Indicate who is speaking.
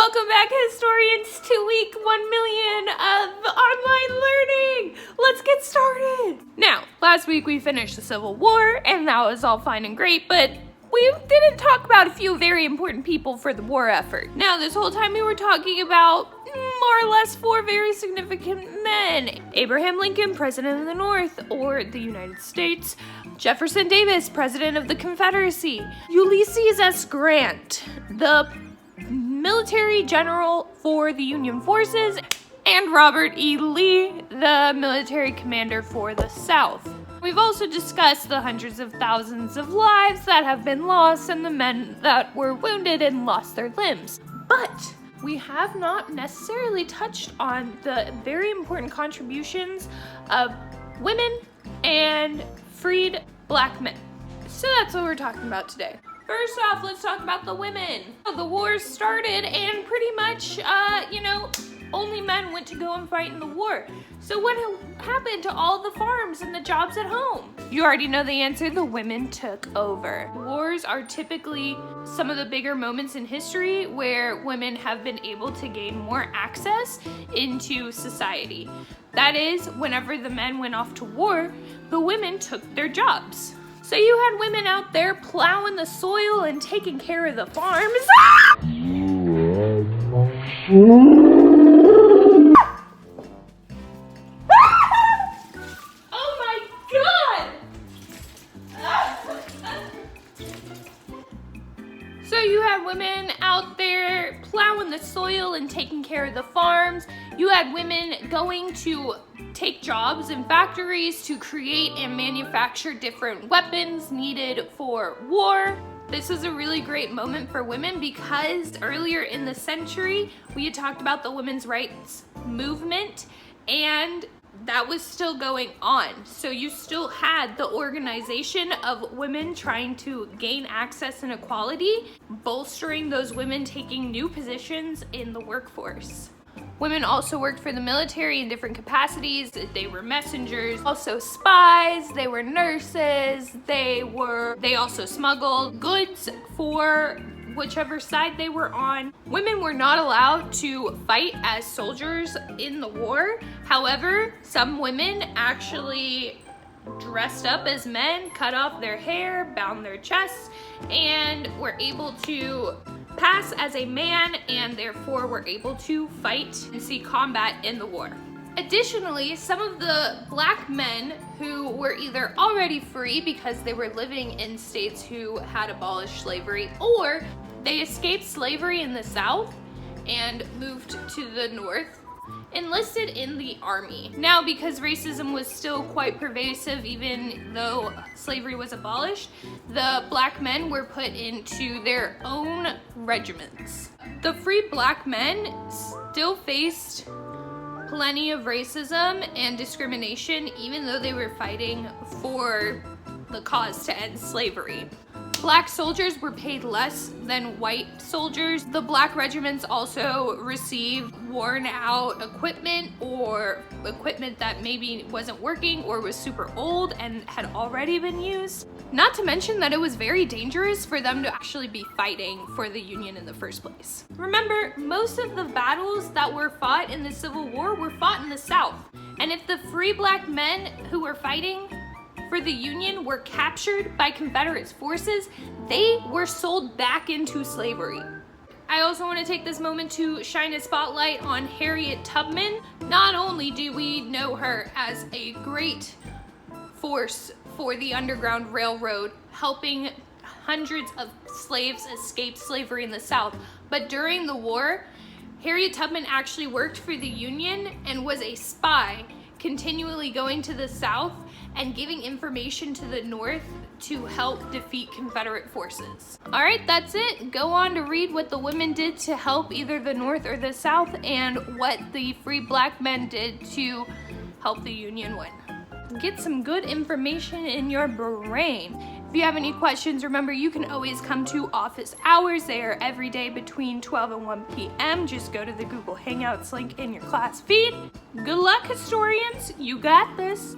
Speaker 1: Welcome back, historians, to week 1 million of online learning. Let's get started. Now, last week we finished the Civil War, and that was all fine and great, but we didn't talk about a few very important people for the war effort. Now, this whole time we were talking about more or less 4 very significant men. Abraham Lincoln, President of the North, or the United States. Jefferson Davis, President of the Confederacy. Ulysses S. Grant, the military general for the Union forces. And Robert E. Lee, the military commander for the South. We've also discussed the hundreds of thousands of lives that have been lost and the men that were wounded and lost their limbs. But we have not necessarily touched on the very important contributions of women and freed black men. So that's what we're talking about today. First off, let's talk about the women. The war started and pretty much, only men went to go and fight in the war. So what happened to all the farms and the jobs at home? You already know the answer, the women took over. Wars are typically some of the bigger moments in history where women have been able to gain more access into society. That is, whenever the men went off to war, the women took their jobs. So you had women out there plowing the soil and taking care of the farms. Oh my God! So you had women out there plowing the soil and taking care of the farms. You had women going to take jobs in factories to create and manufacture different weapons needed for war. This is a really great moment for women because earlier in the century, we had talked about the women's rights movement, and that was still going on. So you still had the organization of women trying to gain access and equality, bolstering those women taking new positions in the workforce. Women also worked for the military in different capacities. They were messengers, also spies, they were nurses, they also smuggled goods for whichever side they were on. Women were not allowed to fight as soldiers in the war. However, some women actually dressed up as men, cut off their hair, bound their chests, and were able to pass as a man and therefore were able to fight and see combat in the war. Additionally, some of the black men who were either already free because they were living in states who had abolished slavery, or they escaped slavery in the South and moved to the North, enlisted in the army. Now, because racism was still quite pervasive even though slavery was abolished, the black men were put into their own regiments. The free black men still faced plenty of racism and discrimination even though they were fighting for the cause to end slavery. Black soldiers were paid less than white soldiers. The black regiments also received worn out equipment or equipment that maybe wasn't working or was super old and had already been used. Not to mention that it was very dangerous for them to actually be fighting for the Union in the first place. Remember, most of the battles that were fought in the Civil War were fought in the South. And if the free black men who were fighting for the Union were captured by Confederate forces, they were sold back into slavery. I also want to take this moment to shine a spotlight on Harriet Tubman. Not only do we know her as a great force for the Underground Railroad, helping hundreds of slaves escape slavery in the South, but during the war, Harriet Tubman actually worked for the Union and was a spy, continually going to the South and giving information to the North to help defeat Confederate forces. All right, that's it. Go on to read what the women did to help either the North or the South and what the free black men did to help the Union win. Get some good information in your brain. If you have any questions, remember you can always come to office hours. They are every day between 12 and 1 p.m. Just go to the Google Hangouts link in your class feed. Good luck, historians. You got this.